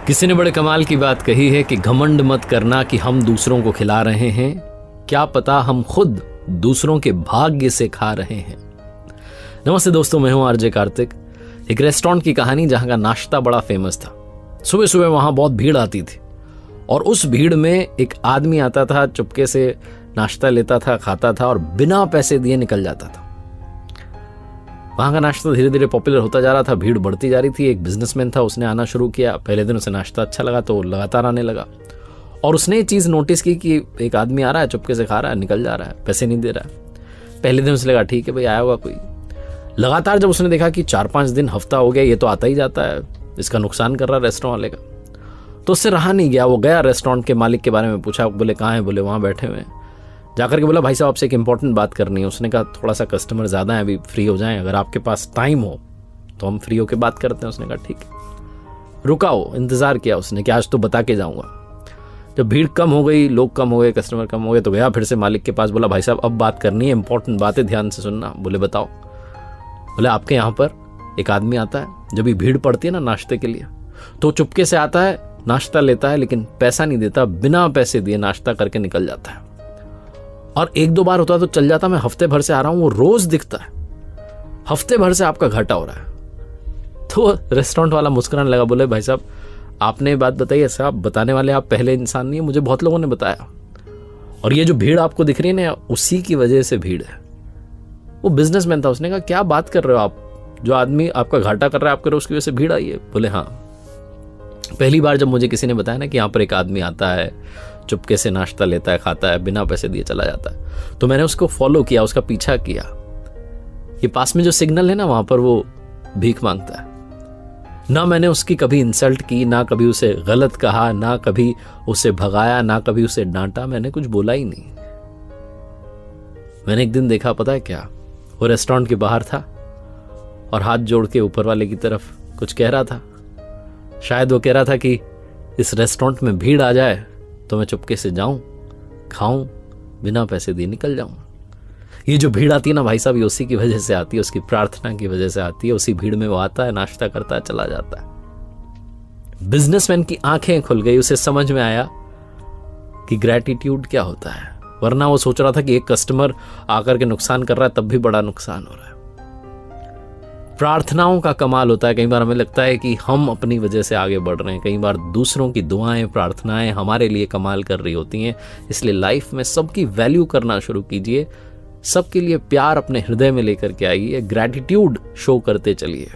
किसी ने बड़े कमाल की बात कही है कि घमंड मत करना कि हम दूसरों को खिला रहे हैं, क्या पता हम खुद दूसरों के भाग्य से खा रहे हैं। नमस्ते दोस्तों, मैं हूं आरजे कार्तिक। एक रेस्टोरेंट की कहानी जहां का नाश्ता बड़ा फेमस था। सुबह सुबह वहां बहुत भीड़ आती थी और उस भीड़ में एक आदमी आता था, चुपके से नाश्ता लेता था, खाता था और बिना पैसे दिए निकल जाता था। वहां का नाश्ता धीरे धीरे पॉपुलर होता जा रहा था, भीड़ बढ़ती जा रही थी। एक बिजनेसमैन था, उसने आना शुरू किया। पहले दिन उसे नाश्ता अच्छा लगा तो लगातार आने लगा और उसने ये चीज़ नोटिस की कि एक आदमी आ रहा है, चुपके से खा रहा है, निकल जा रहा है, पैसे नहीं दे रहा है। पहले दिन उसे लगा ठीक है भाई, आया होगा कोई। लगातार जब उसने देखा कि 4-5 दिन, हफ्ता हो गया, ये तो आता ही जाता है, इसका नुकसान कर रहा है रेस्टोरेंट वाले का, तो उससे रहा नहीं गया। वो गया रेस्टोरेंट के मालिक के बारे में पूछा। बोले कहाँ है? बोले वहाँ बैठे हुए हैं। जाकर के बोला भाई साहब आपसे एक इंपॉर्टेंट बात करनी है। उसने कहा थोड़ा सा कस्टमर ज़्यादा है, अभी फ्री हो जाएं, अगर आपके पास टाइम हो तो हम फ्री होकर बात करते हैं। उसने कहा ठीक है। रुकाओ, इंतज़ार किया उसने कि आज तो बता के जाऊँगा। जब भीड़ कम हो गई, लोग कम हो गए, कस्टमर कम हो गए, तो गया फिर से मालिक के पास। बोला भाई साहब अब बात करनी है, इंपॉर्टेंट बात है, ध्यान से सुनना। बोले बताओ। बोले आपके यहाँ पर एक आदमी आता है, जब भी भीड़ पड़ती है ना नाश्ते के लिए, तो चुपके से आता है, नाश्ता लेता है, लेकिन पैसा नहीं देता, बिना पैसे दिए नाश्ता करके निकल जाता है। और 1-2 बार होता है तो चल जाता। मैं हफ्ते भर से आ रहा हूं, वो रोज दिखता है, हफ्ते भर से आपका घाटा हो रहा है। तो रेस्टोरेंट वाला मुस्कुराने लगा। बोले भाई साहब आपने बात बताई है, साहब बताने वाले आप पहले इंसान नहीं है, मुझे बहुत लोगों ने बताया, और ये जो भीड़ आपको दिख रही है ना, उसी की वजह से भीड़ है। वो बिजनेसमैन था, उसने कहा क्या बात कर रहे हो आप, जो आदमी आपका घाटा कर रहा है आपके, उसकी वजह से भीड़ आई है। बोले हाँ, पहली बार जब मुझे किसी ने बताया ना कि यहाँ पर एक आदमी आता है, चुपके से नाश्ता लेता है, खाता है, बिना पैसे दिए चला जाता है, तो मैंने उसको फॉलो किया, उसका पीछा किया। ये पास में जो सिग्नल है ना, वहां पर वो भीख मांगता है। ना मैंने उसकी कभी इंसल्ट की, ना कभी उसे गलत कहा, ना कभी उसे भगाया, ना कभी उसे डांटा, मैंने कुछ बोला ही नहीं। मैंने एक दिन देखा, पता है क्या, वो रेस्टोरेंट के बाहर था और हाथ जोड़ के ऊपर वाले की तरफ कुछ कह रहा था। शायद वो कह रहा था कि इस रेस्टोरेंट में भीड़ आ जाए तो मैं चुपके से जाऊं, खाऊं, बिना पैसे दिए निकल जाऊं। ये जो भीड़ आती है ना भाई साहब, ये उसी की वजह से आती है, उसकी प्रार्थना की वजह से आती है। उसी भीड़ में वो आता है, नाश्ता करता है, चला जाता है। बिजनेसमैन की आंखें खुल गई, उसे समझ में आया कि ग्रैटिट्यूड क्या होता है। वरना वो सोच रहा था कि एक कस्टमर आकर के नुकसान कर रहा है, तब भी बड़ा नुकसान हो रहा है। प्रार्थनाओं का कमाल होता है। कई बार हमें लगता है कि हम अपनी वजह से आगे बढ़ रहे हैं, कई बार दूसरों की दुआएं, प्रार्थनाएं हमारे लिए कमाल कर रही होती हैं। इसलिए लाइफ में सबकी वैल्यू करना शुरू कीजिए, सबके लिए प्यार अपने हृदय में लेकर के आइए, ग्रैटिट्यूड शो करते चलिए।